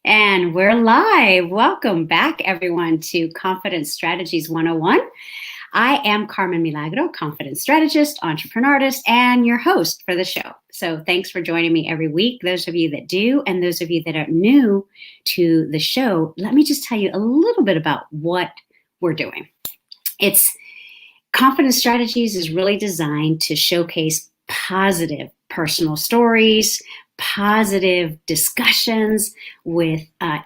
And we're live. Welcome back, everyone, to Confidence Strategies 101. I am Carmen Milagro, confidence strategist, entrepreneurist, and your host for the show. So thanks for joining me every week. Those of you that do, and those of you that are new to the show, let me just tell you a little bit about what we're doing. Confidence Strategies is really designed to showcase positive personal stories, positive discussions with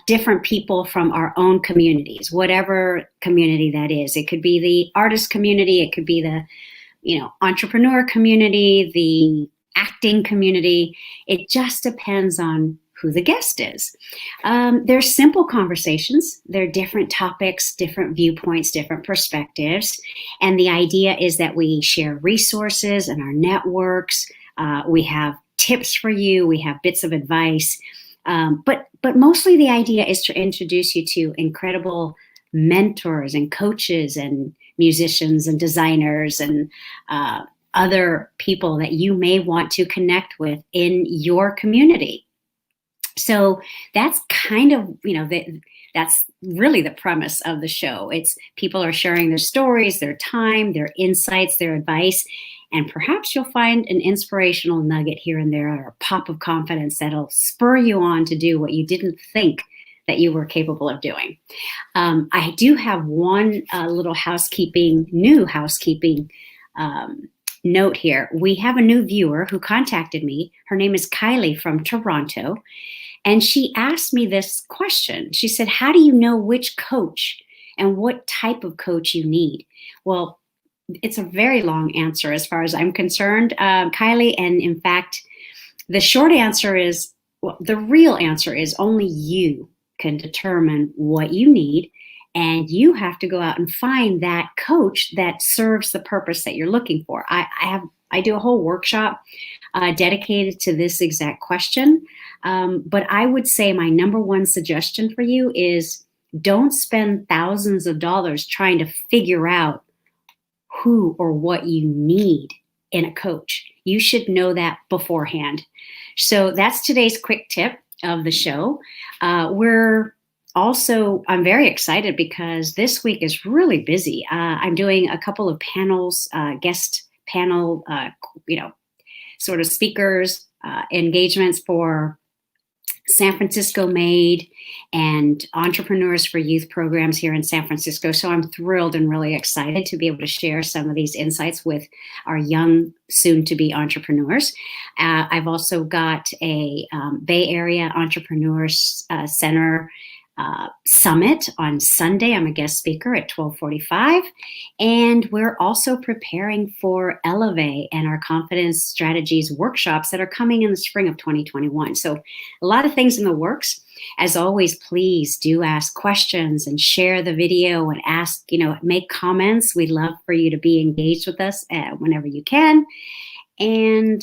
different people from our own communities, whatever community that is. It could be the artist community, it could be the entrepreneur community, the acting community. It just depends on who the guest is. They're simple conversations. They're different topics, different viewpoints, different perspectives. And the idea is that we share resources and our networks. We have tips for you. We have bits of advice. But mostly the idea is to introduce you to incredible mentors and coaches and musicians and designers and other people that you may want to connect with in your community. So that's kind of, that's really the premise of the show. It's people are sharing their stories, their time, their insights, their advice, and perhaps you'll find an inspirational nugget here and there or a pop of confidence that'll spur you on to do what you didn't think that you were capable of doing. I do have one little new housekeeping note here. We have a new viewer who contacted me. Her name is Kylie from Toronto. And she asked me this question. She said, how do you know which coach and what type of coach you need? Well, it's a very long answer as far as I'm concerned, Kylie. And in fact, the short answer is, the real answer is only you can determine what you need. And you have to go out and find that coach that serves the purpose that you're looking for. I do a whole workshop dedicated to this exact question. But I would say my number one suggestion for you is don't spend thousands of dollars trying to figure out who or what you need in a coach. You should know that beforehand. So that's today's quick tip of the show. I'm very excited because this week is really busy. I'm doing a couple of panels, guest panel, sort of speakers, engagements for San Francisco Made and Entrepreneurs for Youth programs here in San Francisco. So I'm thrilled and really excited to be able to share some of these insights with our young, soon-to-be entrepreneurs. I've also got a Bay Area Entrepreneurs Center summit on Sunday. I'm a guest speaker at 12:45. And we're also preparing for Elevate and our Confidence Strategies workshops that are coming in the spring of 2021. So a lot of things in the works. As always, please do ask questions and share the video and make comments. We'd love for you to be engaged with us whenever you can. And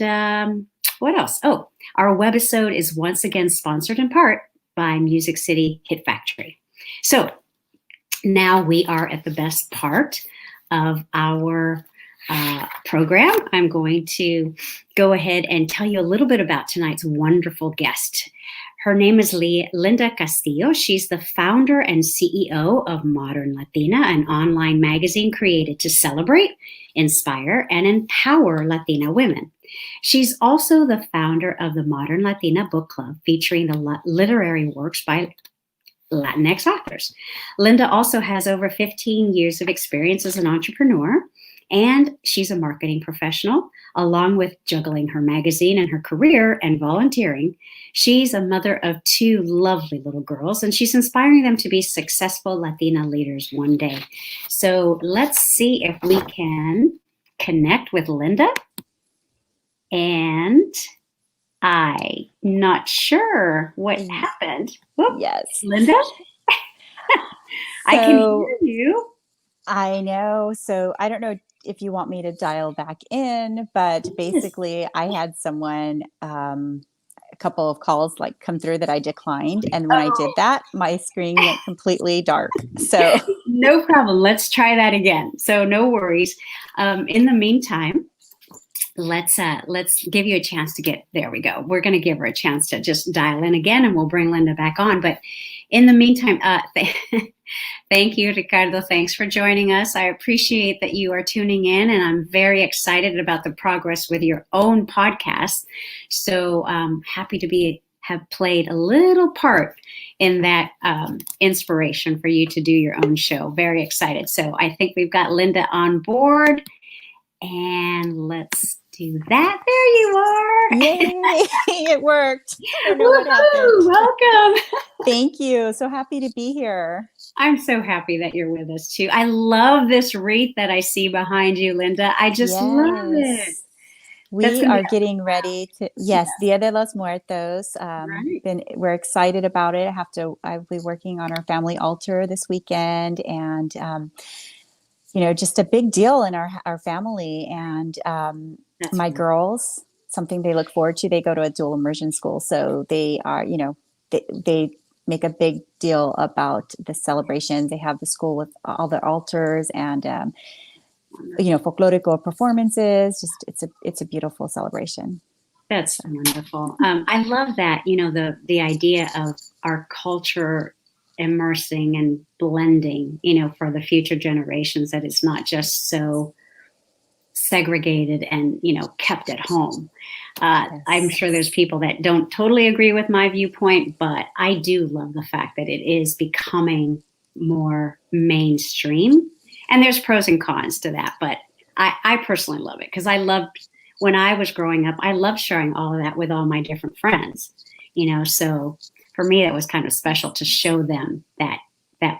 what else? Oh, our webisode is once again sponsored in part by Music City Hit Factory. So now we are at the best part of our program. I'm going to go ahead and tell you a little bit about tonight's wonderful guest. Her name is Linda Castillo. She's the founder and CEO of Modern Latina, an online magazine created to celebrate, inspire, and empower Latina women. She's also the founder of the Modern Latina Book Club, featuring the literary works by Latinx authors. Linda also has over 15 years of experience as an entrepreneur, and she's a marketing professional. Along with juggling her magazine and her career and volunteering, she's a mother of 2 lovely little girls, and she's inspiring them to be successful Latina leaders one day. So let's see if we can connect with Linda. And I'm not sure what happened. Whoop. Yes. Linda? I can hear you. I know. So I don't know if you want me to dial back in, but basically I had someone, a couple of calls come through that I declined. And when I did that, my screen went completely dark. So no problem. Let's try that again. So no worries. In the meantime, let's give you a chance to get, there we go. We're going to give her a chance to just dial in again, and we'll bring Linda back on. But in the meantime, thank you, Ricardo. Thanks for joining us. I appreciate that you are tuning in, and I'm very excited about the progress with your own podcast. So happy to have played a little part in that inspiration for you to do your own show. Very excited. So I think we've got Linda on board, and let's do that. There you are. Yay! It worked. I don't know what happened. Welcome. Thank you. So happy to be here. I'm so happy that you're with us too. I love this wreath that I see behind you, Linda. I just love it. We are getting ready to, Dia de los Muertos. Right. We're excited about it. I'll be working on our family altar this weekend, and just a big deal in our family. And my girls, something they look forward to. They go to a dual immersion school, so they are, they make a big deal about the celebrations. They have the school with all the altars and folklorico performances. Just it's a beautiful celebration. That's wonderful. I love that, the idea of our culture immersing and blending, for the future generations, that it's not just so segregated and, kept at home. Yes. I'm sure there's people that don't totally agree with my viewpoint, but I do love the fact that it is becoming more mainstream. And there's pros and cons to that, but I personally love it because when I was growing up, I loved sharing all of that with all my different friends, so for me, that was kind of special to show them that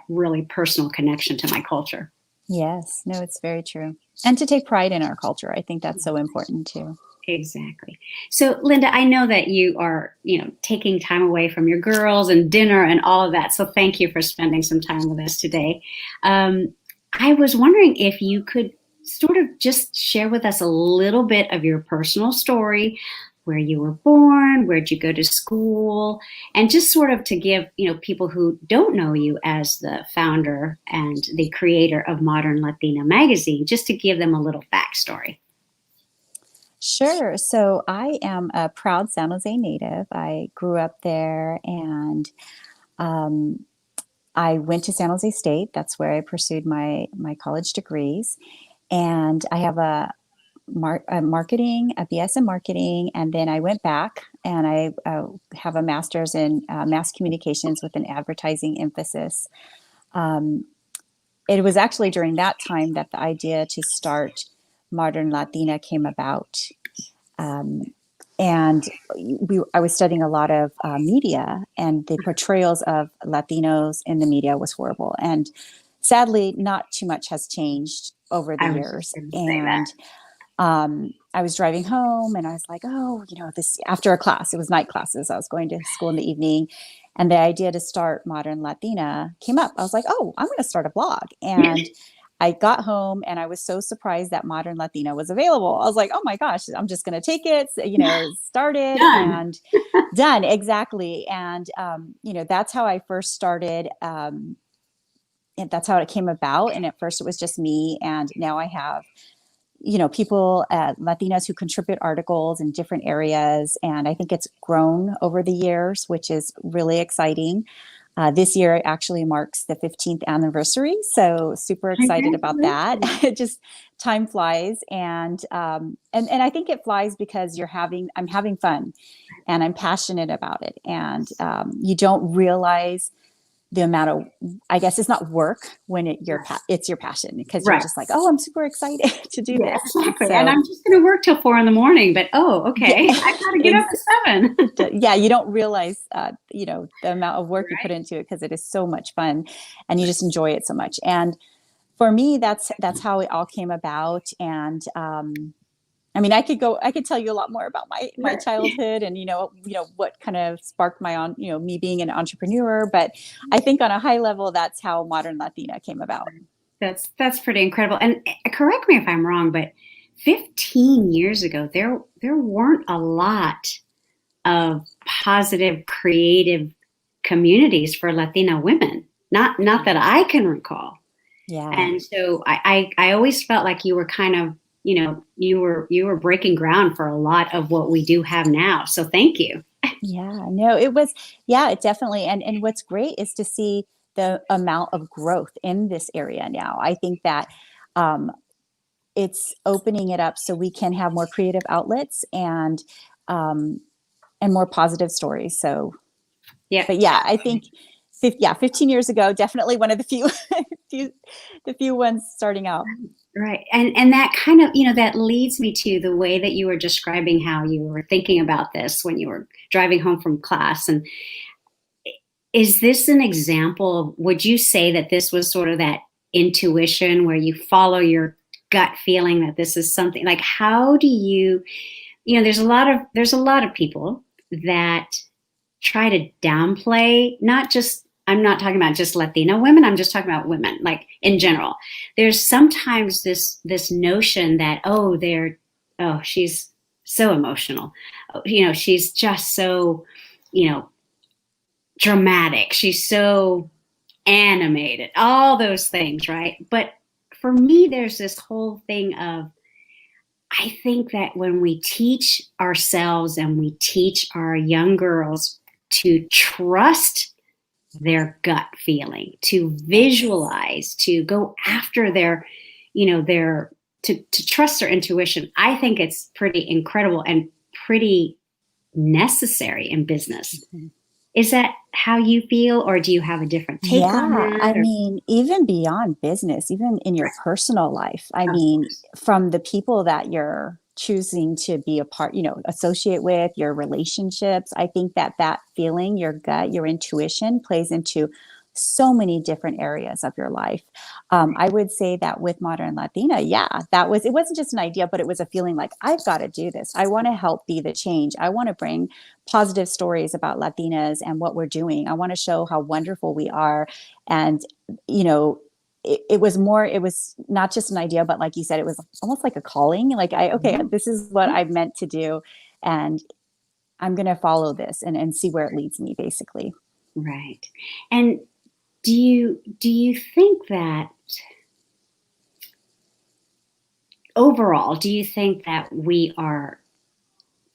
really personal connection to my culture. Yes, no, it's very true. And to take pride in our culture. I think that's so important too. Exactly. So Linda, I know that you are, taking time away from your girls and dinner and all of that. So thank you for spending some time with us today. I was wondering if you could sort of just share with us a little bit of your personal story, where you were born, where'd you go to school, and just sort of to give, people who don't know you as the founder and the creator of Modern Latina magazine, just to give them a little backstory. Sure. So I am a proud San Jose native. I grew up there, and I went to San Jose State. That's where I pursued my college degrees. And I have a marketing, a BS in marketing. And then I went back and I have a master's in mass communications with an advertising emphasis. It was actually during that time that the idea to start Modern Latina came about. And I was studying a lot of media, and the portrayals of Latinos in the media was horrible. And sadly, not too much has changed over the years. And I was driving home, and I was like, this, after a class, it was night classes. I was going to school in the evening, and the idea to start Modern Latina came up. I was like, I'm going to start a blog. And I got home, and I was so surprised that Modern Latina was available. I was like, oh my gosh, I'm just going to take it, started and done. Exactly. And, that's how I first started. And that's how it came about. And at first it was just me. And now I have, people, Latinas who contribute articles in different areas. And I think it's grown over the years, which is really exciting. This year actually marks the 15th anniversary. So super excited about that. It just, time flies. And I think it flies because I'm having fun, and I'm passionate about it. And you don't realize the amount of, I guess it's not work when it's your passion, because you're just like, I'm super excited to do this. Exactly. So, and I'm just going to work till 4 a.m. but okay, I got to get up at 7. Yeah. You don't realize, the amount of work you put into it, because it is so much fun and you just enjoy it so much. And for me, that's how it all came about. And, I could tell you a lot more about my childhood and, what kind of sparked me being an entrepreneur. But I think on a high level, that's how Modern Latina came about. That's pretty incredible. And correct me if I'm wrong, but 15 years ago, there weren't a lot of positive, creative communities for Latina women. Not that I can recall. Yeah. And so I always felt like you were kind of you were breaking ground for a lot of what we do have now. So thank you. Yeah, no, it was, yeah, it definitely. And what's great is to see the amount of growth in this area now. I think that um, it's opening it up so we can have more creative outlets um, and more positive stories. So, Yeah. but yeah, I think, 15 years ago, definitely one of the few ones starting out. Right. And that kind of, that leads me to the way that you were describing how you were thinking about this when you were driving home from class. And is this an example of, would you say that this was sort of that intuition where you follow your gut feeling that this is something like, how do you, there's a lot of people that try to downplay, I'm not talking about just Latino women, I'm just talking about women, like in general. There's sometimes this notion that, she's so emotional. She's just so, you know, dramatic. She's so animated, all those things, right? But for me, there's this whole thing of, I think that when we teach ourselves and we teach our young girls to trust their gut feeling, to visualize, to go after to trust their intuition, I think it's pretty incredible and pretty necessary in business. Mm-hmm. Is that how you feel, or do you have a different take on Yeah, I that? mean, even beyond business, even in your personal life, I Of mean, course. from the people that you're choosing to be a part, associate with, your relationships, I think that that feeling, your gut, your intuition plays into so many different areas of your life. I would say that with Modern Latina, yeah, it wasn't just an idea, but it was a feeling like, I've got to do this. I want to help be the change. I want to bring positive stories about Latinas and what we're doing. I want to show how wonderful we are. And, you know, it was not just an idea, but like you said, it was almost like a calling. Like, okay, this is what I meant to do. And I'm going to follow this and see where it leads me, basically. Right. And do you think that overall, do you think that we are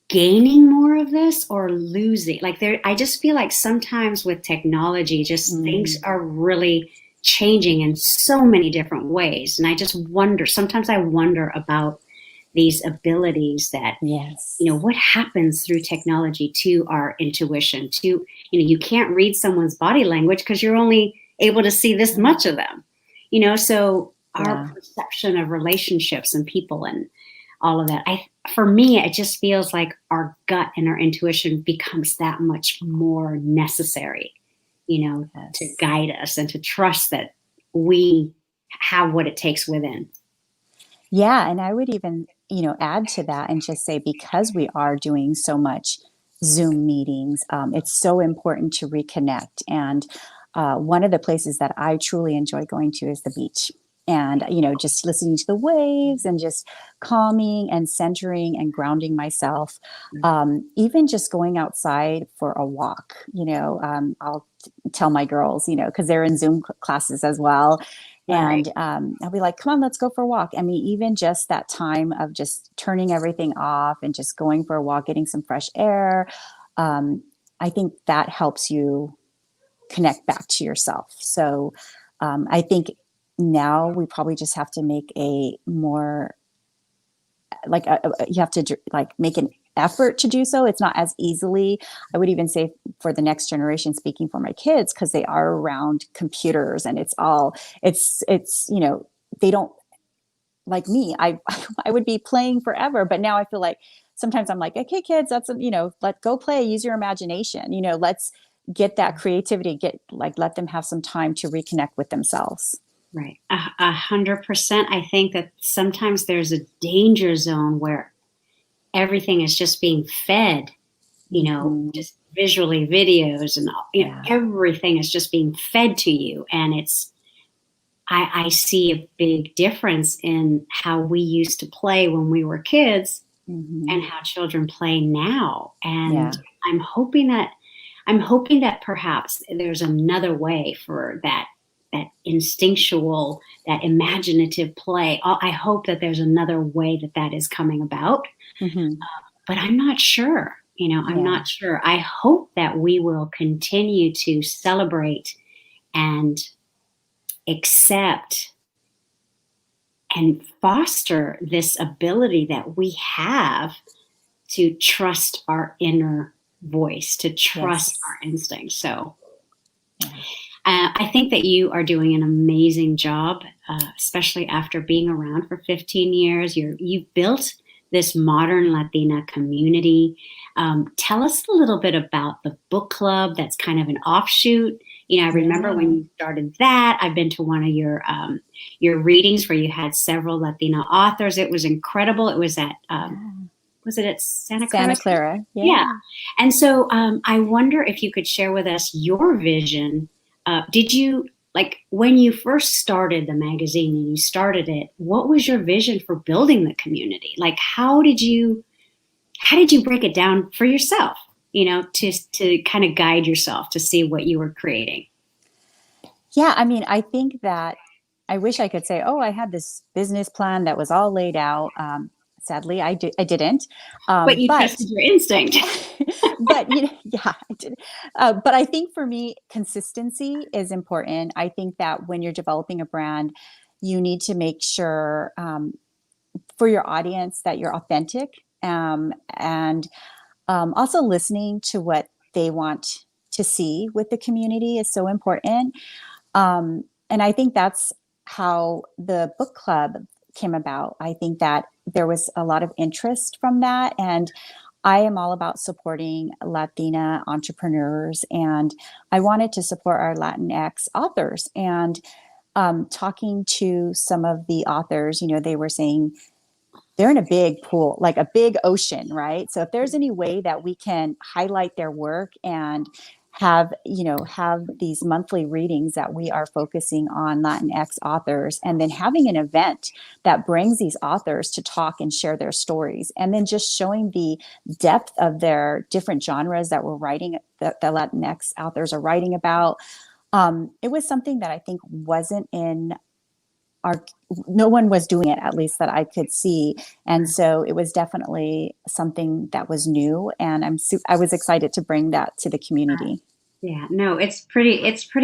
gaining more of this or losing? Like, I just feel like sometimes with technology, just things are really changing in so many different ways. And sometimes I wonder about these abilities that, Yes. what happens through technology to our intuition, you can't read someone's body language because you're only able to see this much of them, so our Yeah. perception of relationships and people and all of that. For me, it just feels like our gut and our intuition becomes that much more necessary, to Yes. guide us and to trust that we have what it takes within. Yeah, and I would even, add to that and just say, because we are doing so much Zoom meetings, it's so important to reconnect. And one of the places that I truly enjoy going to is the beach. And, just listening to the waves and just calming and centering and grounding myself. Even just going outside for a walk, I'll tell my girls, because they're in Zoom classes as well. Right. And I'll be like, come on, let's go for a walk. I mean, even just that time of just turning everything off and just going for a walk, getting some fresh air. I think that helps you connect back to yourself. So I think now we probably just have to make a more you have to make an effort to do so. It's not as easily, I would even say, for the next generation, speaking for my kids, because they are around computers and it's they don't, like me, I would be playing forever, but now I feel like sometimes I'm like, okay, kids, let go play, use your imagination, let's get that creativity, let them have some time to reconnect with themselves. Right. 100%. I think that sometimes there's a danger zone where everything is just being fed, Mm-hmm. just visually videos and Yeah. everything is just being fed to you. And I see a big difference in how we used to play when we were kids Mm-hmm. and how children play now. Yeah. And I'm hoping that perhaps there's another way for that instinctual, that imaginative play. I hope that there's another way that is coming about, but I'm not sure. I'm Yeah. not sure. I hope that we will continue to celebrate and accept and foster this ability that we have to trust our inner voice, to trust Yes. our instincts. So Yeah. I think that you are doing an amazing job, especially after being around for 15 years. You've built this modern Latina community. Tell us a little bit about the book club that's kind of an offshoot. I remember when Yeah. you started that. I've been to one of your readings where you had several Latina authors. It was incredible. It was at was it at Santa Clara? Santa Clara. Yeah. Yeah. And so I wonder if you could share with us your vision. Did you, like, when you first started the magazine and you started it, what was your vision for building the community? Like, how did you break it down for yourself, to kind of guide yourself to see what you were creating? Yeah. I mean, I think that I wish I could say, oh, I had this business plan that was all laid out. Sadly, I didn't. But you But trusted your instinct. but yeah, I did. But I think for me, consistency is important. I think that when you're developing a brand, you need to make sure for your audience that you're authentic, and also listening to what they want to see with the community is so important. And I think that's how the book club came about. I think that there was a lot of interest from that. And I am all about supporting Latina entrepreneurs. And I wanted to support our Latinx authors. And talking to some of the authors, they were saying, they're in a big pool, like a big ocean, right? So if there's any way that we can highlight their work and have these monthly readings that we are focusing on Latinx authors, and then having an event that brings these authors to talk and share their stories, and then just showing the depth of their different genres that we're writing, that the Latinx authors are writing about. It was something that I think wasn't in no one was doing it, at least that I could see. And so it was definitely something that was new. And I was excited to bring that to the community. Yeah, no, it's pretty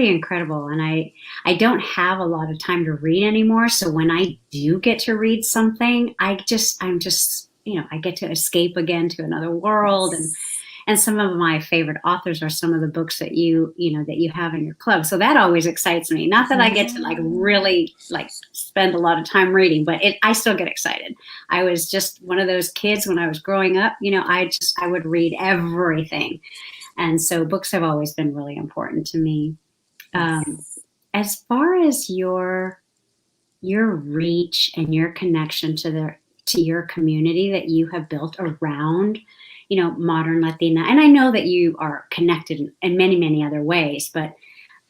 incredible. And I don't have a lot of time to read anymore. So when I do get to read something, I'm just, I get to escape again to another world. And some of my favorite authors are some of the books that that you have in your club. So that always excites me. Not that I get to really spend a lot of time reading, but I still get excited. I was just one of those kids when I was growing up, I would read everything. And so books have always been really important to me. As far as your reach and your connection to your community that you have built around, Modern Latina, and I know that you are connected in many, many other ways, but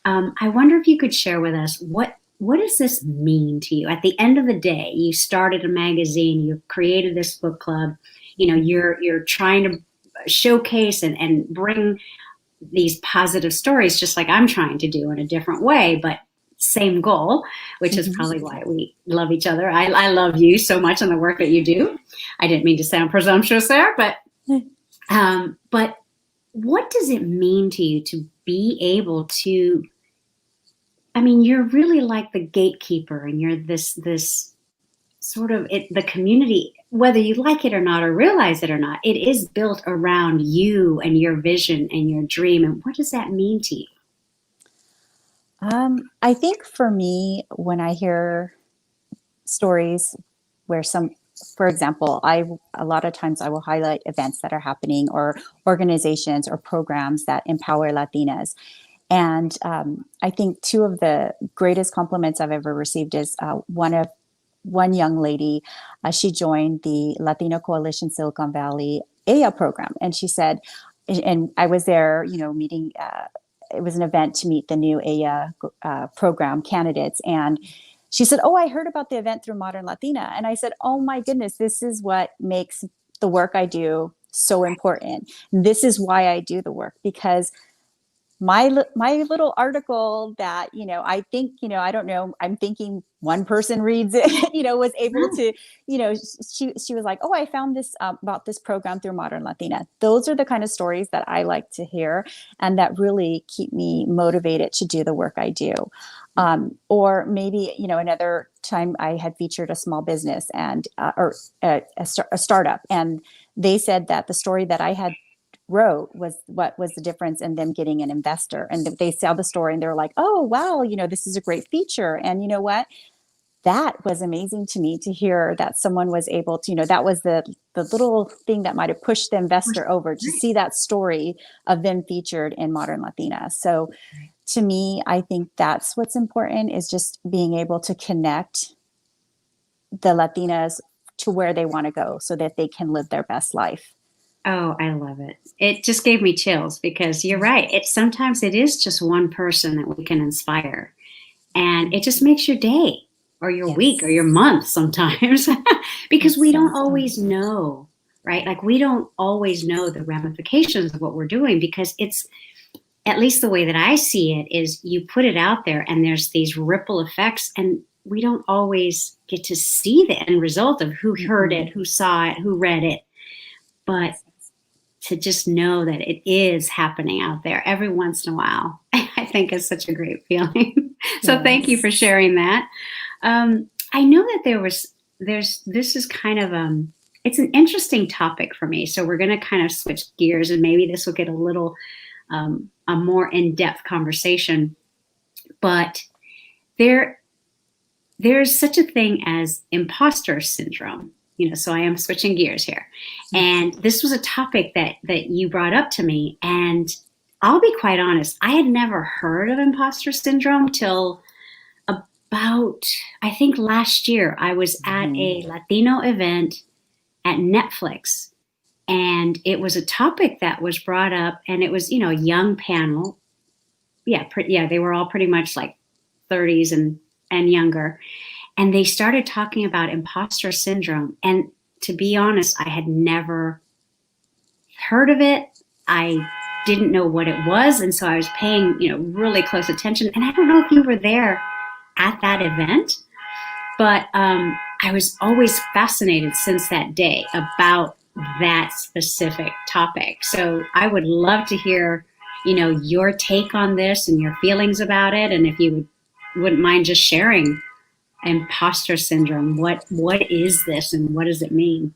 I wonder if you could share with us what does this mean to you? At the end of the day, you started a magazine, you created this book club, you're trying to showcase and bring these positive stories, just like I'm trying to do in a different way, but same goal, which is probably why we love each other. I love you so much and the work that you do. I didn't mean to sound presumptuous there, but what does it mean to you to be able to, I mean, you're really like the gatekeeper, and you're this sort of the community, whether you like it or not, or realize it or not, it is built around you and your vision and your dream. And what does that mean to you? I think for me, when I hear stories where for example, a lot of times I will highlight events that are happening, or organizations or programs that empower Latinas. And I think two of the greatest compliments I've ever received is one young lady. She joined the Latino Coalition Silicon Valley EA program, and she said, and I was there, meeting. It was an event to meet the new EA program candidates, and she said, "Oh, I heard about the event through Modern Latina." And I said, "Oh my goodness, this is what makes the work I do so important. This is why I do the work, because my little article that, I think, I don't know, I'm thinking one person reads it, was able to, she was like, oh, I found this about this program through Modern Latina. Those are the kind of stories that I like to hear and that really keep me motivated to do the work I do. Or maybe, another time I had featured a small business and, or a startup, and they said that the story that I had wrote was what was the difference in them getting an investor. And they saw the story and they're like, oh, wow, this is a great feature. And you know what? That was amazing to me to hear that someone was able to, that was the little thing that might have pushed the investor over to see that story of them featured in Modern Latina. So to me, I think that's what's important, is just being able to connect the Latinas to where they want to go so that they can live their best life. Oh, I love it. It just gave me chills because you're right. Sometimes it is just one person that we can inspire, and it just makes your day or your week or your month sometimes because we don't always know, right? Like we don't always know the ramifications of what we're doing, because it's, at least the way that I see it, is you put it out there and there's these ripple effects, and we don't always get to see the end result of who heard it, who saw it, who read it. But to just know that it is happening out there every once in a while, I think is such a great feeling. So thank you for sharing that. I know that this is kind of, it's an interesting topic for me. So we're going to kind of switch gears, and maybe this will get a little, a more in-depth conversation. But there's such a thing as imposter syndrome. So I am switching gears here. And this was a topic that you brought up to me. And I'll be quite honest, I had never heard of imposter syndrome till about, I think last year. I was at a Latino event at Netflix, and it was a topic that was brought up, and it was, a young panel. Yeah, they were all pretty much like 30s and younger. And they started talking about imposter syndrome. And to be honest, I had never heard of it. I didn't know what it was. And so I was paying, really close attention. And I don't know if you were there at that event, but I was always fascinated since that day about that specific topic. So I would love to hear, your take on this and your feelings about it. And if you wouldn't mind just sharing imposter syndrome. What is this, and what does it mean?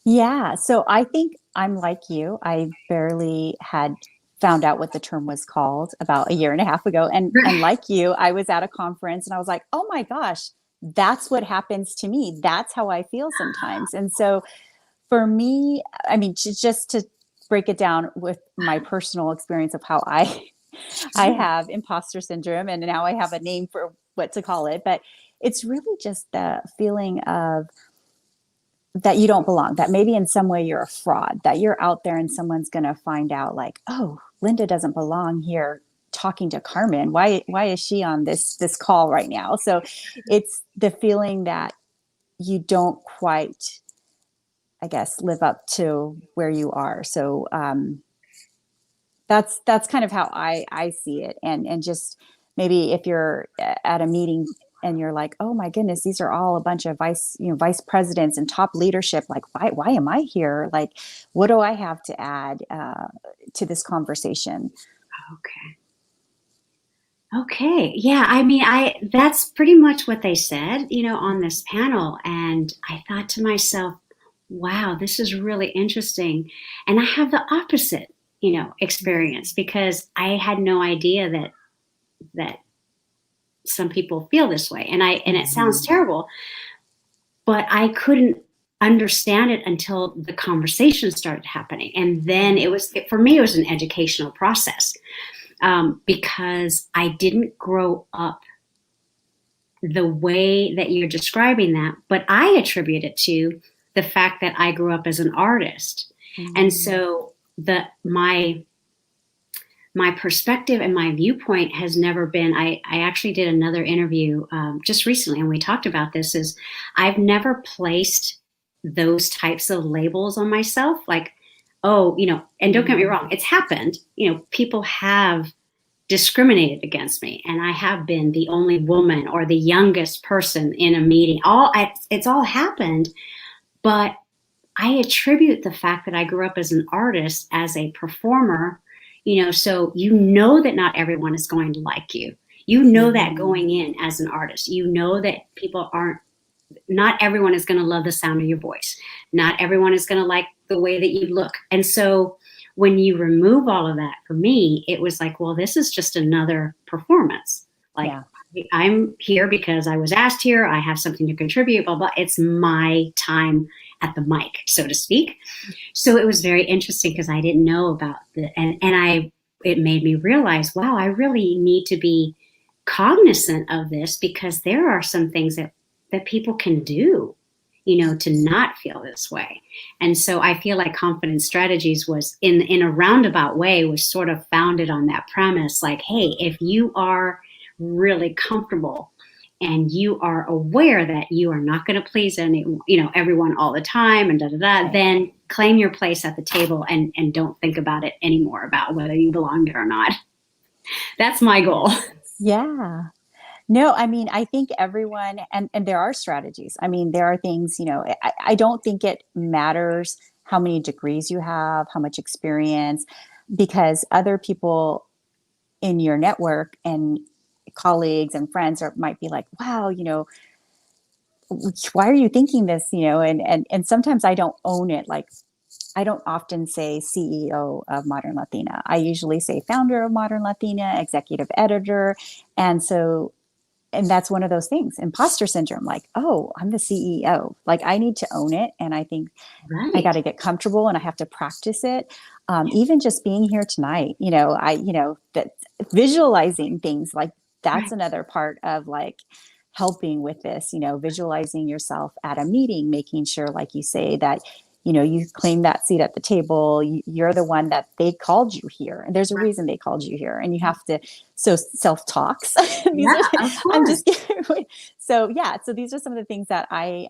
Yeah. So I think I'm like you. I barely had found out what the term was called about a year and a half ago. And like you, I was at a conference and I was like, oh my gosh, that's what happens to me. That's how I feel sometimes. And so for me, I mean, just to break it down with my personal experience of how I have imposter syndrome, and now I have a name for what to call it, but it's really just the feeling of that you don't belong, that maybe in some way you're a fraud, that you're out there and someone's going to find out like, oh, Linda doesn't belong here talking to Carmen. Why is she on this call right now? So it's the feeling that you don't quite, I guess, live up to where you are. So that's kind of how I see it. And just maybe if you're at a meeting and you're like, oh my goodness, these are all a bunch of vice presidents and top leadership. Like, why am I here? Like, what do I have to add to this conversation? Okay. Yeah. I mean, that's pretty much what they said, on this panel. And I thought to myself, wow, this is really interesting. And I have the opposite, experience, because I had no idea that some people feel this way. And it sounds terrible, but I couldn't understand it until the conversation started happening. And then for me, it was an educational process, because I didn't grow up the way that you're describing that, but I attribute it to the fact that I grew up as an artist. And so my perspective and my viewpoint has never been, I actually did another interview just recently, and we talked about this, is I've never placed those types of labels on myself. Like, oh, and don't get me wrong, it's happened. People have discriminated against me, and I have been the only woman or the youngest person in a meeting. It's all happened, but I attribute the fact that I grew up as an artist, as a performer, so that not everyone is going to like you. That going in as an artist, that not everyone is going to love the sound of your voice. Not everyone is going to like the way that you look. And so when you remove all of that, for me, it was like, well, this is just another performance. Like, I'm here because I was asked here. I have something to contribute, blah, blah. It's my time at the mic, so to speak. So it was very interesting because I didn't know about it made me realize, wow, I really need to be cognizant of this, because there are some things that people can do, to not feel this way. And so I feel like Confidence Strategies was in a roundabout way was sort of founded on that premise. Like, hey, if you are really comfortable and you are aware that you are not going to please everyone all the time and then claim your place at the table and don't think about it anymore about whether you belong there or not. That's my goal. Yeah. No, I mean, I think everyone, and there are strategies. I mean, there are things, I don't think it matters how many degrees you have, how much experience, because other people in your network and colleagues and friends might be like, wow, why are you thinking this? And sometimes I don't own it. Like, I don't often say CEO of Modern Latina. I usually say founder of Modern Latina, executive editor. And that's one of those things, imposter syndrome, like, oh, I'm the CEO. Like, I need to own it. And I think I got to get comfortable and I have to practice it. Even just being here tonight, that visualizing things, like that's another part of like helping with this, visualizing yourself at a meeting, making sure, like you say, that you claim that seat at the table. You're the one that they called you here. And there's a reason they called you here. And you have to, so self-talks. I'm just kidding. So these are some of the things that I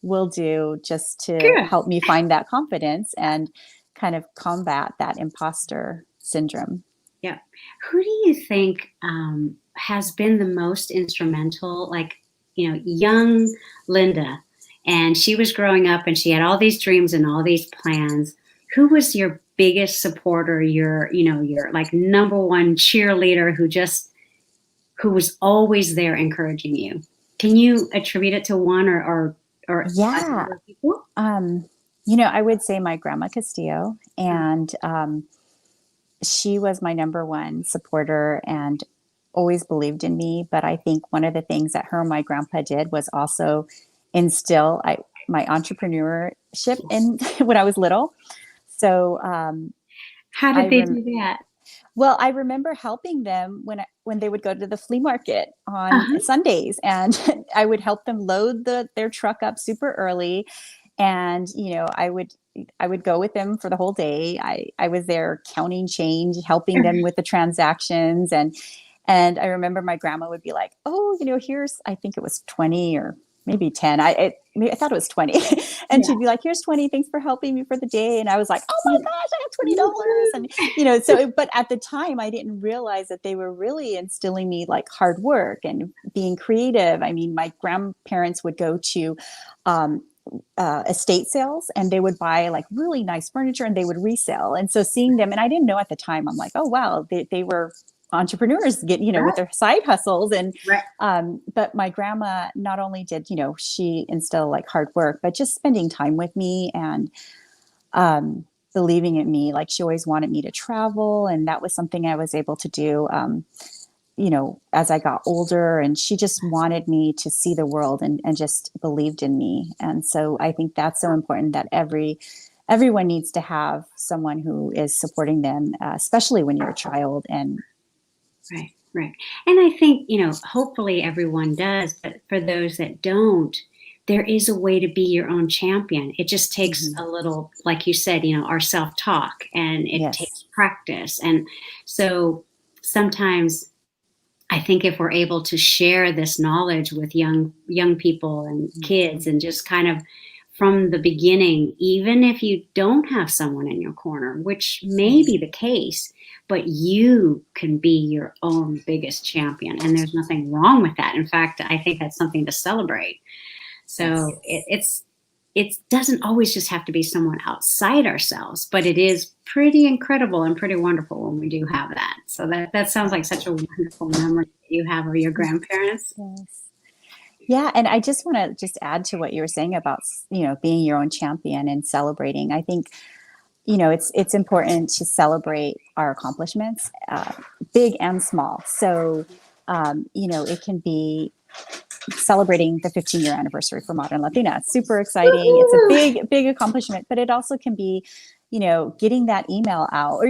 will do just to help me find that confidence and kind of combat that imposter syndrome. Yeah. Who do you think has been the most instrumental, like, young Linda? And she was growing up and she had all these dreams and all these plans. Who was your biggest supporter, your like number one cheerleader who was always there encouraging you? Can you attribute it to one or other people? I would say my grandma Castillo, and she was my number one supporter and always believed in me. But I think one of the things that her and my grandpa did was also instill my entrepreneurship in when I was little. So how did they do that? Well, I remember helping them when they would go to the flea market on Sundays, and I would help them load their truck up super early. And, I would go with them for the whole day. I was there counting change, helping them with the transactions. And I remember my grandma would be like, oh, here's, I think it was 20 or maybe 10. I thought it was 20. And she'd be like, here's 20. Thanks for helping me for the day. And I was like, oh my gosh, I have $20. And, but at the time I didn't realize that they were really instilling me like hard work and being creative. I mean, my grandparents would go to, estate sales, and they would buy like really nice furniture and they would resell. And so seeing them, and I didn't know at the time, I'm like, oh wow, they were entrepreneurs with their side hustles. And but my grandma not only did she instill like hard work, but just spending time with me and believing in me. Like, she always wanted me to travel, and that was something I was able to do as I got older. And she just wanted me to see the world and just believed in me. And so I think that's so important, that everyone needs to have someone who is supporting them, especially when you're a child. And Right. And I think, hopefully everyone does, but for those that don't, there is a way to be your own champion. It just takes a little, like you said, our self-talk, and it takes practice. And so sometimes I think if we're able to share this knowledge with young people and kids, and just kind of from the beginning, even if you don't have someone in your corner, which may be the case, but you can be your own biggest champion. And there's nothing wrong with that. In fact, I think that's something to celebrate. So it doesn't always just have to be someone outside ourselves, but it is pretty incredible and pretty wonderful when we do have that. So that sounds like such a wonderful memory that you have of your grandparents. Yes. Yeah, and I just want to just add to what you were saying about, being your own champion and celebrating. I think, it's important to celebrate our accomplishments, big and small. So, it can be celebrating the 15-year anniversary for Modern Latina. It's super exciting. It's a big accomplishment, but it also can be, getting that email out, or,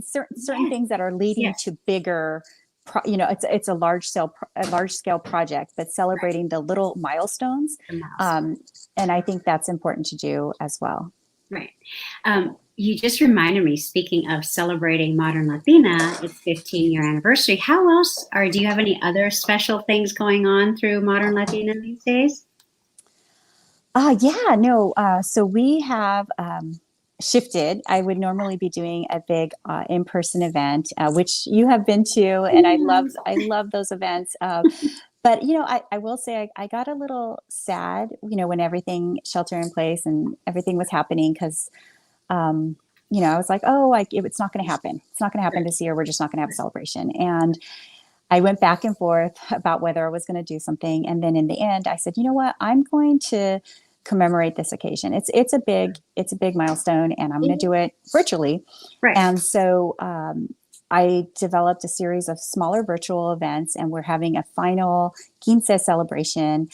certain things that are leading to bigger. It's a large scale project, but celebrating the little milestones. And I think that's important to do as well. Right. You just reminded me, speaking of celebrating Modern Latina, its 15-year anniversary. How else, or do you have any other special things going on through Modern Latina these days? So we have shifted. I would normally be doing a big in-person event, which you have been to, and I love those events. But I will say I got a little sad, when everything shelter in place and everything was happening, because I was like, it's not going to happen. It's not going to happen this year. We're just not going to have a celebration. And I went back and forth about whether I was going to do something. And then in the end, I said, you know what, I'm going to commemorate this occasion. It's a big milestone, and I'm going to do it virtually. Right. And so I developed a series of smaller virtual events, and we're having a final quincea celebration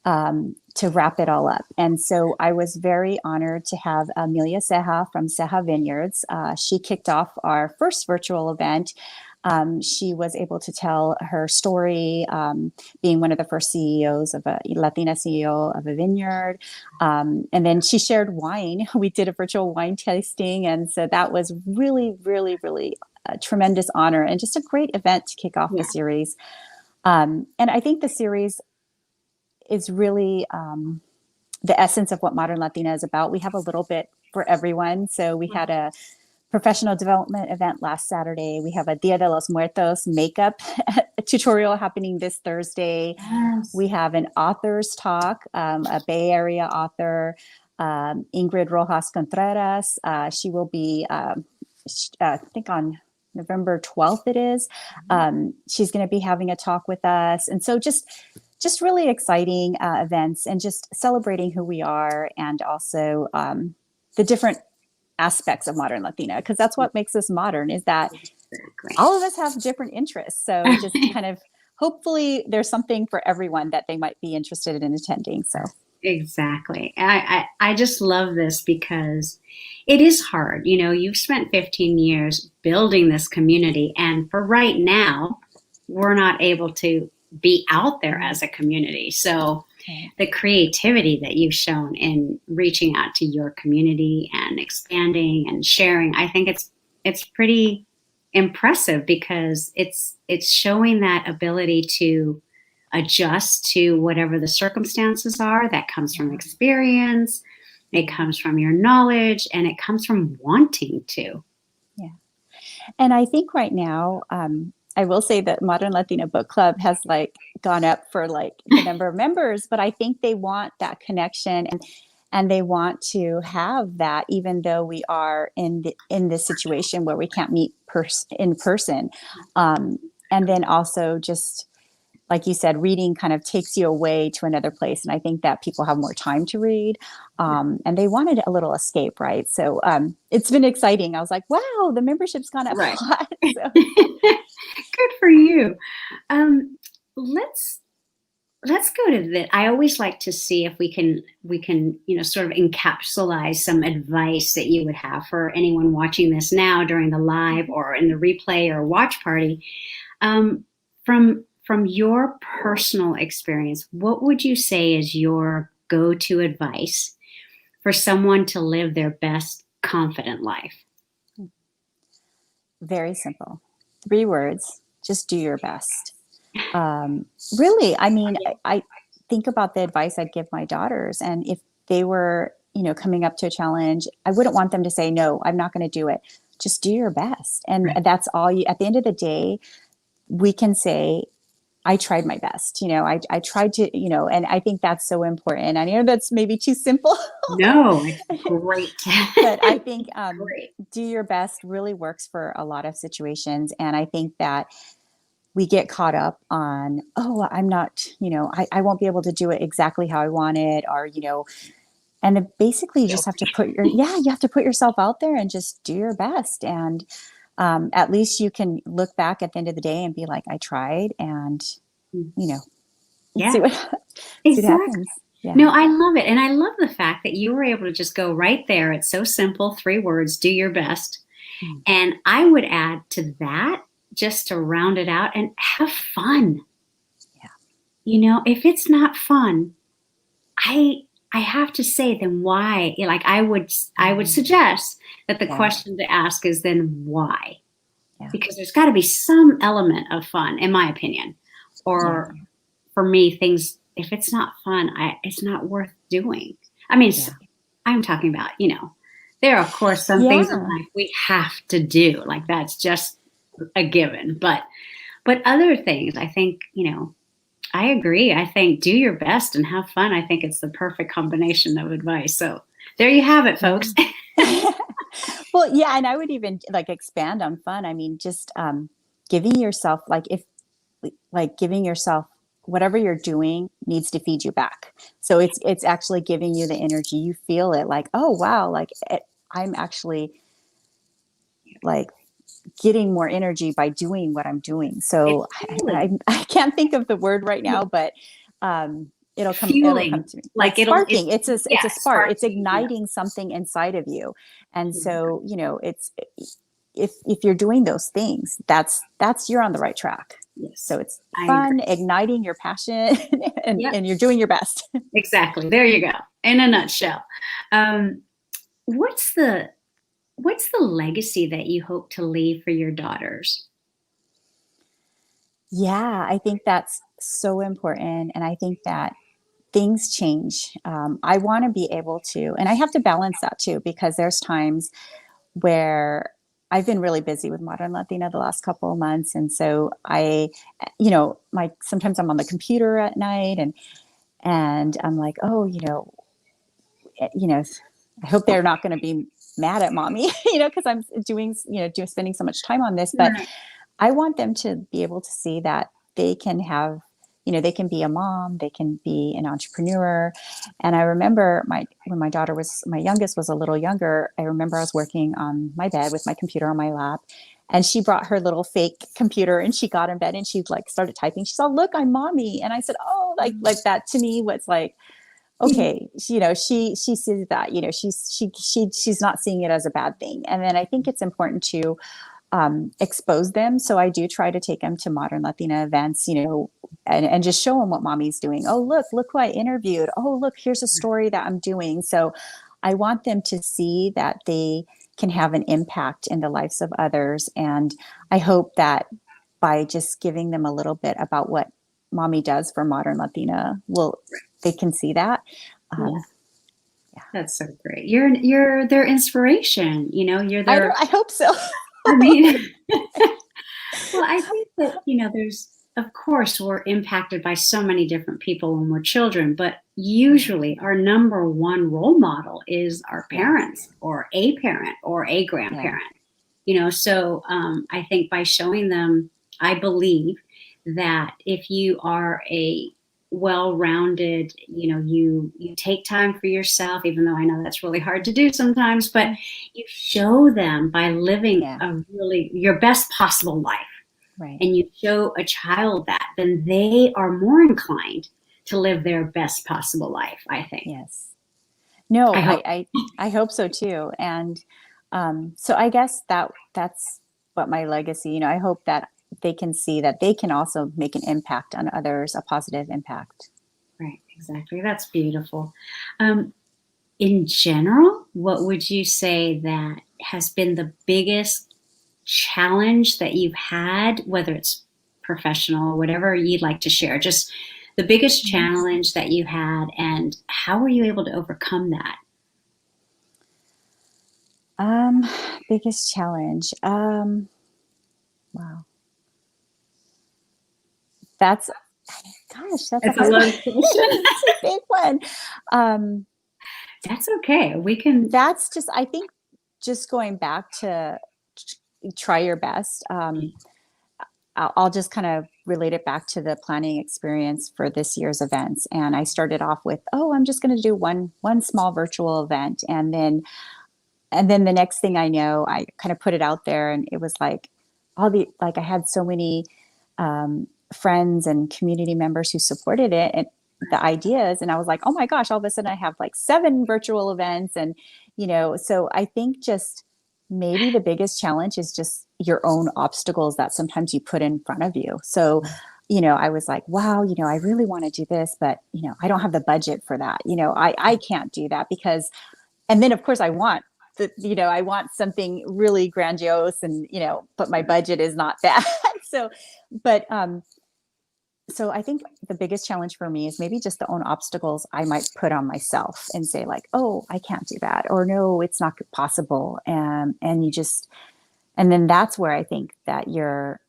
to wrap it all up. And so I was very honored to have Amelia Ceja from Ceja Vineyards. She kicked off our first virtual event. She was able to tell her story, being one of the first CEOs of a Latina CEO of a vineyard. And then she shared wine. We did a virtual wine tasting. And so that was really, really, really a tremendous honor, and just a great event to kick off the series. And I think the series is really the essence of what Modern Latina is about. We have a little bit for everyone. So we had a professional development event last Saturday. We have a Dia de los Muertos makeup tutorial happening this Thursday. Yes. We have an author's talk, a Bay Area author, Ingrid Rojas Contreras. She will be, I think on November 12th it is. She's going to be having a talk with us. And so just really exciting events, and just celebrating who we are, and also the different aspects of Modern Latina, because that's what makes us modern, is that all of us have different interests. So just kind of, hopefully there's something for everyone that they might be interested in attending. So exactly. I just love this, because it is hard. You've spent 15 years building this community, and for right now, we're not able to be out there as a community. So the creativity that you've shown in reaching out to your community and expanding and sharing, I think it's pretty impressive, because it's showing that ability to adjust to whatever the circumstances are. That comes from experience, it comes from your knowledge, and it comes from wanting to. Yeah. And I think right now, I will say that Modern Latina Book Club has gone up for the number of members, but I think they want that connection, and they want to have that, even though we are in this situation where we can't meet in person. And then also, just like you said, reading kind of takes you away to another place. And I think that people have more time to read, and they wanted a little escape, right? So it's been exciting. I was like, wow, the membership's gone up a lot. So. Good for you. Let's go to that. I always like to see if we can sort of encapsulate some advice that you would have for anyone watching this now during the live or in the replay or watch party. From your personal experience, what would you say is your go-to advice for someone to live their best confident life? Very simple. 3 words. Just do your best. Really, I mean, I think about the advice I'd give my daughters, and they were, coming up to a challenge, I wouldn't want them to say, no, I'm not going to do it. Just do your best. And Right. that's all you, at the end of the day, we can say, I tried my best. I tried to, and I think that's so important. I know that's maybe too simple, No, it's great. but I think Great. do your best really works for a lot of situations. And I think that we get caught up on, oh, I'm not, I won't be able to do it exactly how I want it, or, and then basically you just have to you have to put yourself out there and just do your best. And at least you can look back at the end of the day and be like, I tried, and, you know, see Yeah, what, see what exactly. happens. Yeah. No, I love it. And I love the fact that you were able to just go right there. It's so simple, 3 words, do your best. Mm. And I would add to that, just to round it out, and have fun. Yeah. If it's not fun, I have to say, then why? Like I would suggest that the Yeah. question to ask is then why? Yeah. Because there's got to be some element of fun, in my opinion. Or Yeah. for me, things, if it's not fun, it's not worth doing. I mean, Yeah. I'm talking about, there are of course some things in Yeah. life we have to do, like that's just a given. But other things, I think, I agree. I think do your best and have fun. I think it's the perfect combination of advice. So there you have it, folks. Yeah. Well, yeah, and I would even like expand on fun. I mean, just giving yourself giving yourself whatever you're doing needs to feed you back. So it's actually giving you the energy. You feel it like, oh wow, I'm actually like getting more energy by doing what I'm doing. It's So fueling. I can't think of the word right now, but it'll come Fueling. to me. Like Like it's, sparking. It's yeah, a spark. It's sparking. Yeah. igniting something inside of you. And so, it's if you're doing those things, that's you're on the right track. Yes, So it's I fun, agree. igniting your passion, Yep, and you're doing your best. exactly. There you go. In a nutshell. Um, what's the what's the legacy that you hope to leave for your daughters? Yeah, I think that's so important. And I think that things change. I want to be able to, and I have to balance that too, because there's times where I've been really busy with Modern Latina the last couple of months. And so sometimes I'm on the computer at night, and I'm like, oh, I hope they're not going to be mad at mommy, because I'm spending so much time on this. But Right. I want them to be able to see that they can have, they can be a mom, they can be an entrepreneur. And I remember when my youngest was a little younger, I remember I was working on my bed with my computer on my lap, and she brought her little fake computer, and she got in bed and she like started typing. She said, look, I'm mommy. And I said, oh, like that to me was like, okay, she sees that, she's not seeing it as a bad thing. And then I think it's important to expose them. So I do try to take them to Modern Latina events, and just show them what mommy's doing. Oh, look who I interviewed. Oh, look, here's a story that I'm doing. So I want them to see that they can have an impact in the lives of others. And I hope that by just giving them a little bit about what mommy does for Modern Latina, they can see that. Yeah, Yeah. that's so great. You're their inspiration. You're their. I hope so. I mean, well, I think that, there's, of course, we're impacted by so many different people when we're children, but usually our number one role model is our Yeah. parents or a parent or a Yeah. grandparent. So I think by showing them, I believe that if you are a well-rounded, you take time for yourself, even though I know that's really hard to do sometimes, but you show them by living Yeah. your best possible life, Right. and you show a child that, then they are more inclined to live their best possible life, I think. Yes. No, I hope. I hope so too. And so I guess that's what my legacy, I hope that they can see that they can also make an impact on others, a positive impact. Right, exactly. That's beautiful. In general, what would you say that has been the biggest challenge that you've had, whether it's professional or whatever you'd like to share? Just the biggest challenge that you had, and how were you able to overcome that? Biggest challenge. Wow. That's, gosh, that's a That's a hard one. loaded question. It's a big one. That's okay. We can. That's just, I think, just going back to try your best. I'll just kind of relate it back to the planning experience for this year's events. And I started off with, oh, I'm just going to do one small virtual event. And then the next thing I know, I kind of put it out there, and it was like I had so many friends and community members who supported it and the ideas. And I was like, oh my gosh, all of a sudden I have like 7 virtual events. And, so I think just maybe the biggest challenge is just your own obstacles that sometimes you put in front of you. So, I was like, wow, I really want to do this, but, I don't have the budget for that. I can't do that because, and then of course I want I want something really grandiose and, but my budget is not that. So, but, so I think the biggest challenge for me is maybe just the own obstacles I might put on myself and say like, oh, I can't do that, or no, it's not possible. And then that's where I think that your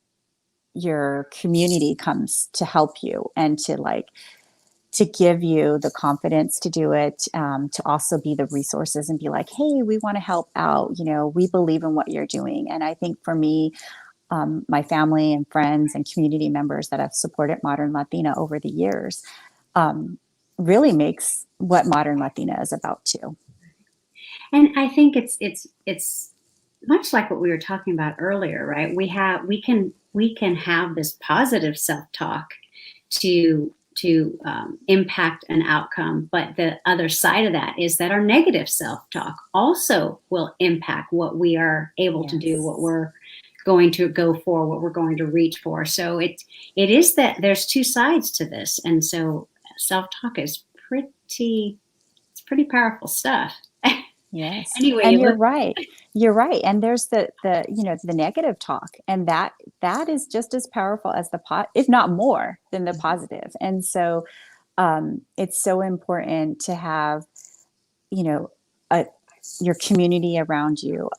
community comes to help you and to give you the confidence to do it, to also be the resources and be like, hey, we want to help out. We believe in what you're doing. And I think for me, my family and friends and community members that have supported Modern Latina over the years really makes what Modern Latina is about too. And I think it's much like what we were talking about earlier, right? We can have this positive self-talk to impact an outcome, but the other side of that is that our negative self-talk also will impact what we are able to do, what we're going to go for, what we're going to reach for. So it is that there's 2 sides to this, and so self-talk is pretty powerful stuff. Yes. Anyway, and you're right. And there's the negative talk, and that is just as powerful as if not more than the positive. And so it's so important to have your community around you.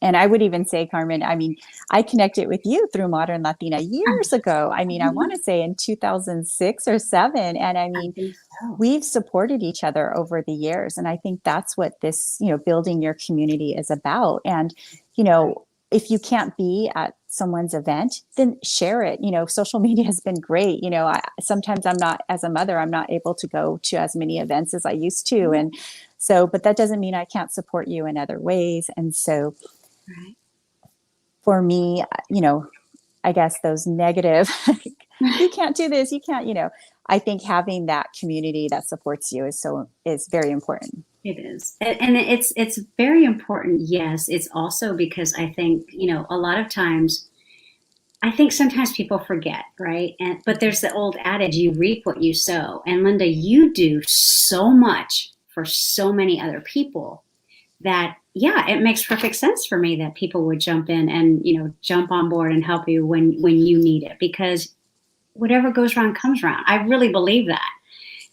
And I would even say, Carmen, I mean, I connected with you through Modern Latina years ago. I mean, I want to say in 2006 or 7. And I mean, we've supported each other over the years. And I think that's what this, building your community is about. And, if you can't be at someone's event, then share it. Social media has been great. Sometimes as a mother, I'm not able to go to as many events as I used to. And so, but that doesn't mean I can't support you in other ways. And so for me, I guess those negative, you can't do this, you can't, I think having that community that supports you is very important. It is. And it's very important. Yes. It's also because I think, a lot of times, I think sometimes people forget, right? But there's the old adage, you reap what you sow. And Linda, you do so much for so many other people that, it makes perfect sense for me that people would jump in and, jump on board and help you when you need it, because whatever goes around comes around. I really believe that.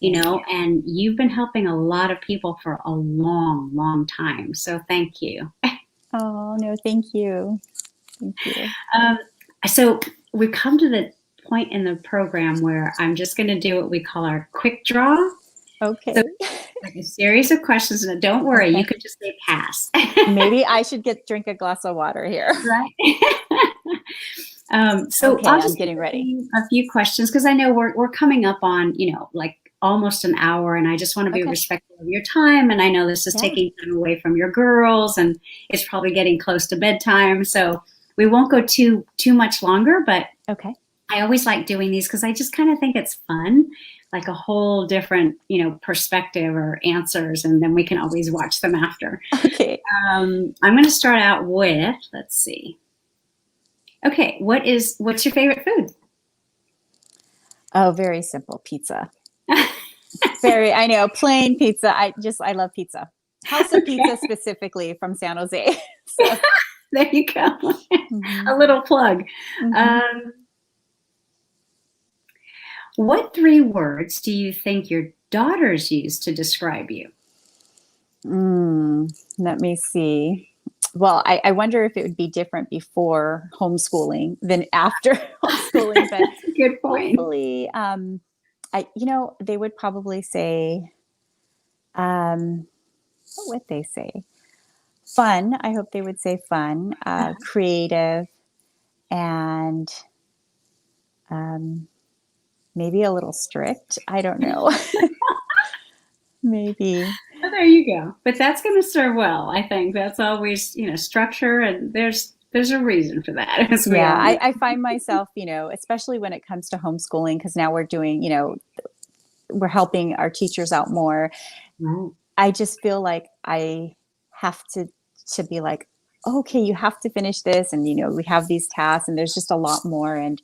And you've been helping a lot of people for a long, long time. So thank you. Oh, no, thank you. Thank you. So we've come to the point in the program where I'm just going to do what we call our quick draw. Okay. So, like a series of questions, and don't worry, Okay. you could just say pass. Maybe I should drink a glass of water here. Right. So okay, I'm just getting ready. A few questions, because I know we're coming up on, like almost an hour, and I just want to be respectful of your time. And I know this is taking time away from your girls, and it's probably getting close to bedtime. So we won't go too much longer, but I always like doing these because I just kind of think it's fun, like a whole different, perspective or answers, and then we can always watch them after. Okay. I'm going to start out with, let's see. Okay, what's your favorite food? Oh, very simple, pizza. I know, plain pizza. I love pizza. House of Pizza specifically from San Jose. So. There you go. Mm-hmm. A little plug. Mm-hmm. What three words do you think your daughters use to describe you? Let me see. Well, I wonder if it would be different before homeschooling than after homeschooling, but That's a good point. hopefully, they would probably say, what would they say? Fun. I hope they would say fun, creative, and um, maybe a little strict. I don't know. Maybe. Oh, there you go. But that's going to serve well. I think that's always, structure, and there's a reason for that, as we Yeah, all know. I find myself, especially when it comes to homeschooling, because now we're doing, we're helping our teachers out more. Right. I just feel like I have to be like, okay, you have to finish this, and we have these tasks, and there's just a lot more. And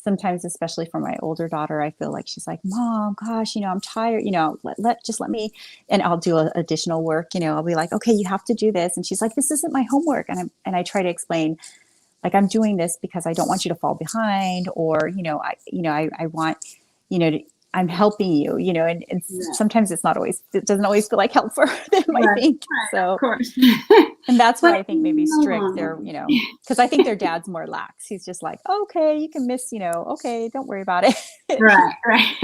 sometimes, especially for my older daughter, I feel like she's like, Mom, gosh, I'm tired. Let me, and I'll do additional work. I'll be like, okay, you have to do this, and she's like, this isn't my homework, and I try to explain, like, I'm doing this because I don't want you to fall behind, or I want, to, I'm helping you, and Yeah. sometimes it doesn't always feel like help for them, I Right. think. Of So, course. and that's where But I think maybe strict, they're, because I think their dad's more lax. He's just like, okay, you can miss, okay, don't worry about it. right, right.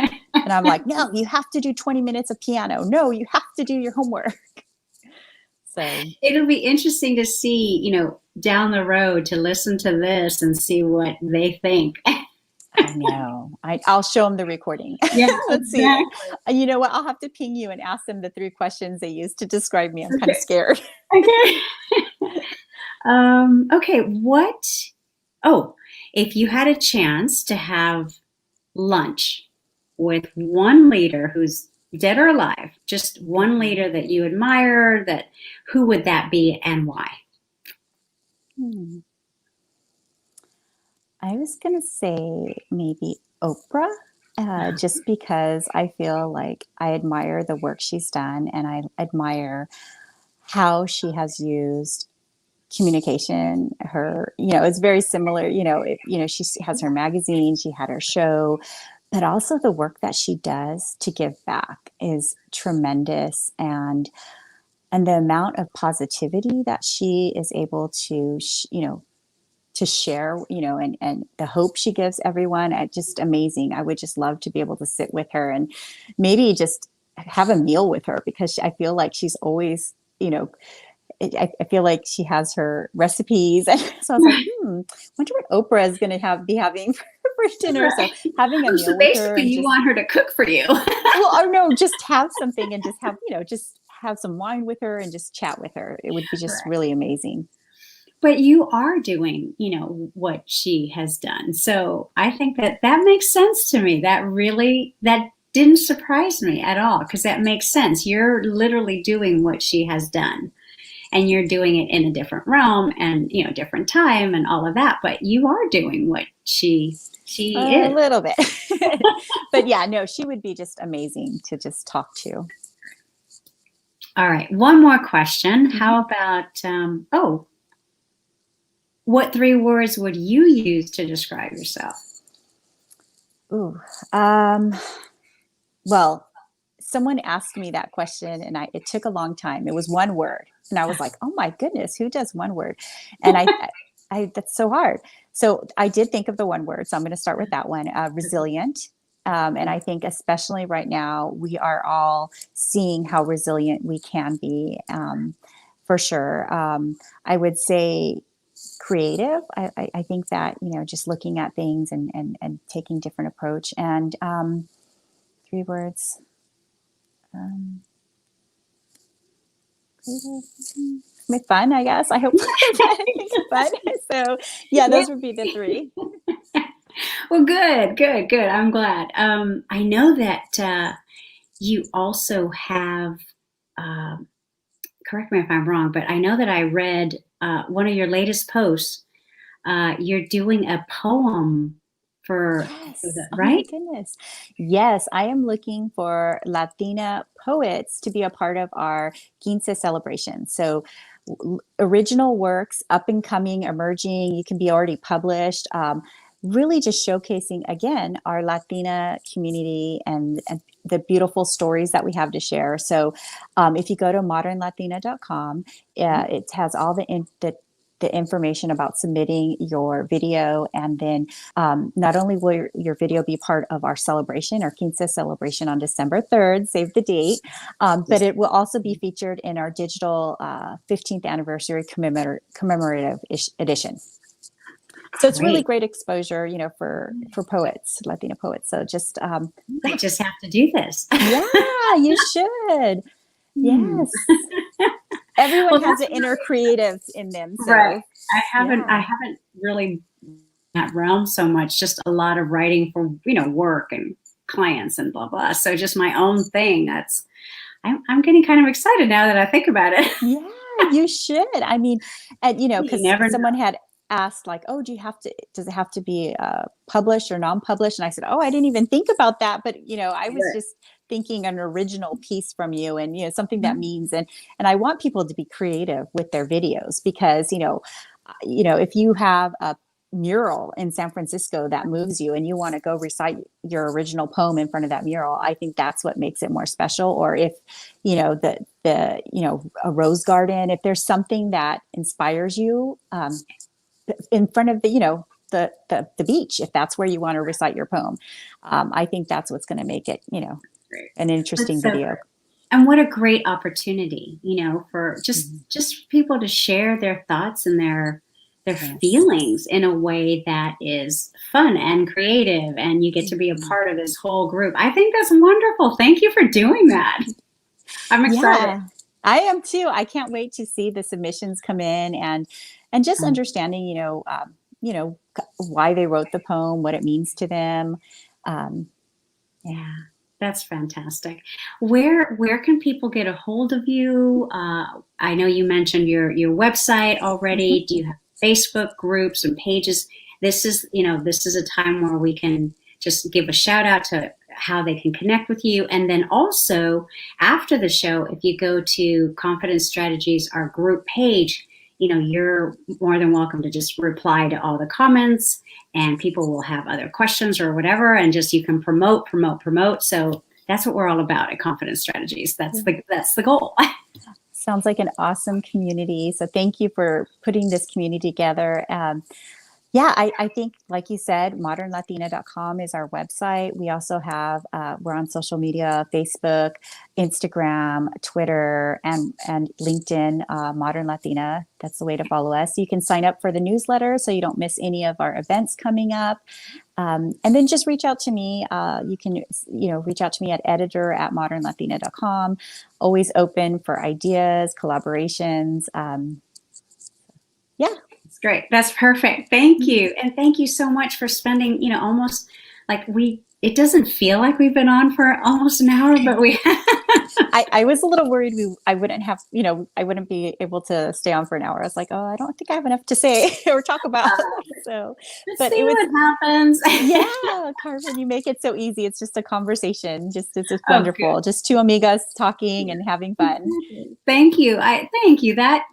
And I'm like, no, you have to do 20 minutes of piano. No, you have to do your homework. So It'll be interesting to see, down the road, to listen to this and see what they think. I know. I'll show them the recording. Yeah, Let's see. exactly. You know what? I'll have to ping you and ask them the 3 questions they used to describe me. I'm kind of Okay. scared. Okay. Okay. Oh, if you had a chance to have lunch with one leader who's dead or alive, just one Mhm. leader that you admire, who would that be and why? Hmm. I was going to say maybe Oprah, just because I feel like I admire the work she's done, and I admire how she has used communication. It's very similar. She has her magazine, she had her show, but also the work that she does to give back is tremendous. And the amount of positivity that she is able to, to share, and the hope she gives everyone, just amazing. I would just love to be able to sit with her and maybe just have a meal with her, because I feel like she's always, I feel like she has her recipes. And so I was like, wonder what Oprah is going to be having for dinner. So Right. having a Oh, so meal with her basically, and you just, want her to cook for you. well, or no, just have something and just have some wine with her and just chat with her. It would be just Right. really amazing. But you are doing, what she has done. So I think that makes sense to me. That didn't surprise me at all, because that makes sense. You're literally doing what she has done, and you're doing it in a different realm and, different time and all of that. But you are doing what she A is. little bit. But yeah, no, she would be just amazing to just talk to. All right. One more question. Mhm. How about, what three words would you use to describe yourself? Ooh. Um, well, someone asked me that question, and it took a long time. It was one word. And I was like, oh my goodness, who does one word? And that's so hard. So I did think of the one word. So I'm going to start with that one, resilient. And I think, especially right now, we are all seeing how resilient we can be, for sure. I would say creative. I think that, just looking at things and taking different approach. And 3 words. Um, fun, I guess. I hope I think of fun. So yeah, Yeah. those would be the 3. Well, good, good, good. I'm glad. I know that you also have, um, correct me if I'm wrong, but I know that I read one of your latest posts. You're doing a poem for Yes. the, Oh my right? goodness. Yes, I am looking for Latina poets to be a part of our quincea celebration. So original works, up and coming, emerging, you can be already published. really just showcasing, again, our Latina community and the beautiful stories that we have to share. So if you go to modernlatina.com, it has all the information about submitting your video. And then not only will your video be part of our celebration, our quincea celebration on December 3rd, save the date, but it will also be featured in our digital 15th anniversary commemorative edition. So it's really great exposure, you know, for poets, Latina poets. So just I just have to do this. Yeah, you should. Yes. Everyone has an inner creative in them. So. Right. I haven't really that realm so much, just a lot of writing for, you know, work and clients and blah, blah. So just my own thing. I'm getting kind of excited now that I think about it. Yeah, you should. I mean, and, you know, because someone had asked like, oh, does it have to be published or non-published? And I said, oh, I didn't even think about that. But, you know, I was just thinking an original piece from you and, you know, something that means, and I want people to be creative with their videos because, you know, if you have a mural in San Francisco that moves you and you want to go recite your original poem in front of that mural, I think that's what makes it more special. Or if, you know, the you know, a rose garden, if there's something that inspires you, in front of the, you know, the beach, if that's where you want to recite your poem. I think that's what's going to make it, you know, an interesting video. And what a great opportunity, you know, for just people to share their thoughts and their feelings in a way that is fun and creative, and you get to be a part of this whole group. I think that's wonderful. Thank you for doing that. I'm excited. Yeah, I am too. I can't wait to see the submissions come in and just understanding, you know, why they wrote the poem, what it means to them. Yeah, that's fantastic. Where can people get a hold of you? I know you mentioned your website already. Do you have Facebook groups and pages? This is a time where we can just give a shout out to how they can connect with you. And then also after the show, if you go to Confidence Strategies, our group page, you know, you're more than welcome to just reply to all the comments, and people will have other questions or whatever, and just you can promote. So that's what we're all about at Confidence Strategies. That's the goal. Sounds like an awesome community. So thank you for putting this community together. Yeah, I think, like you said, modernlatina.com is our website. We also have, we're on social media, Facebook, Instagram, Twitter, and LinkedIn, Modern Latina. That's the way to follow us. You can sign up for the newsletter so you don't miss any of our events coming up. And then just reach out to me. You can, you know, reach out to me at editor@modernlatina.com. Always open for ideas, collaborations. Yeah. That's great. That's perfect. Thank you. And thank you so much for spending, you know, almost like it doesn't feel like we've been on for almost an hour, but we I was a little worried I wouldn't have, you know, I wouldn't be able to stay on for an hour. I was like, oh, I don't think I have enough to say or talk about. So, but it was what happens. Yeah, Carmen, you make it so easy. It's just a conversation. It's just wonderful. Just two amigas talking and having fun. Thank you. Thank you. That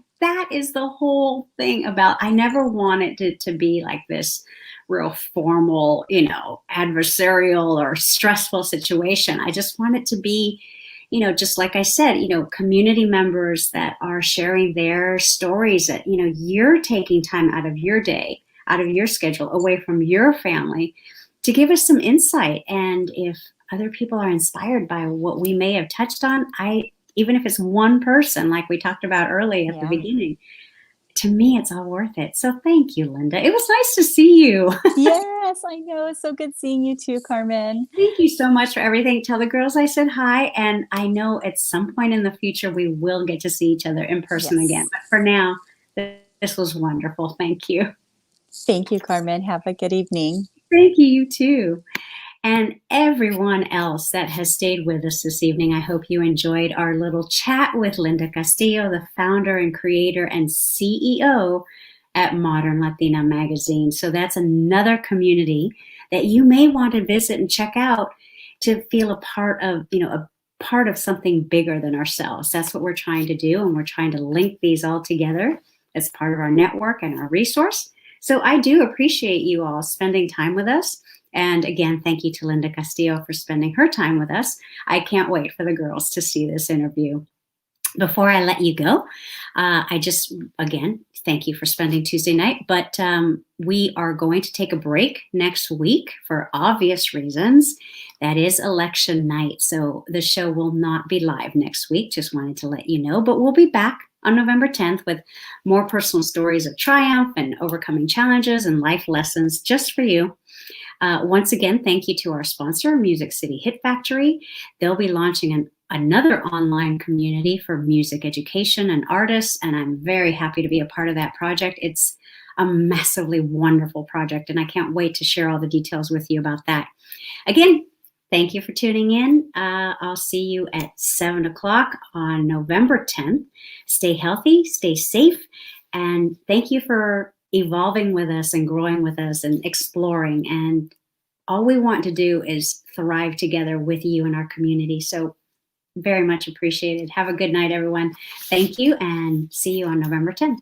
is the whole thing about, I never wanted it to be like this real formal, you know, adversarial or stressful situation. I just want it to be, you know, just like I said, you know, community members that are sharing their stories that, you know, you're taking time out of your day, out of your schedule, away from your family to give us some insight. And if other people are inspired by what we may have touched on, even if it's one person, like we talked about early at the beginning, to me, it's all worth it. So thank you, Linda. It was nice to see you. Yes, I know. It's so good seeing you too, Carmen. Thank you so much for everything. Tell the girls I said hi. And I know at some point in the future, we will get to see each other in person again. But for now, this was wonderful. Thank you. Thank you, Carmen. Have a good evening. Thank you. You too. And everyone else that has stayed with us this evening, I hope you enjoyed our little chat with Linda Castillo, the founder and creator and CEO at Modern Latina magazine. So that's another community that you may want to visit and check out to feel a part of, you know, a part of something bigger than ourselves. That's what we're trying to do. And we're trying to link these all together as part of our network and our resource. So I do appreciate you all spending time with us. And again, thank you to Linda Castillo for spending her time with us. I can't wait for the girls to see this interview. Before I let you go, I just, again, thank you for spending Tuesday night, but we are going to take a break next week for obvious reasons. That is election night, so the show will not be live next week. Just wanted to let you know, but we'll be back on November 10th with more personal stories of triumph and overcoming challenges and life lessons just for you. Once again, thank you to our sponsor, Music City Hit Factory. They'll be launching another online community for music education and artists, and I'm very happy to be a part of that project. It's a massively wonderful project, and I can't wait to share all the details with you about that. Again, thank you for tuning in. I'll see you at 7 o'clock on November 10th. Stay healthy, stay safe, and thank you for evolving with us and growing with us and exploring. And all we want to do is thrive together with you and our community. So very much appreciated. Have a good night, everyone. Thank you, and see you on November 10th.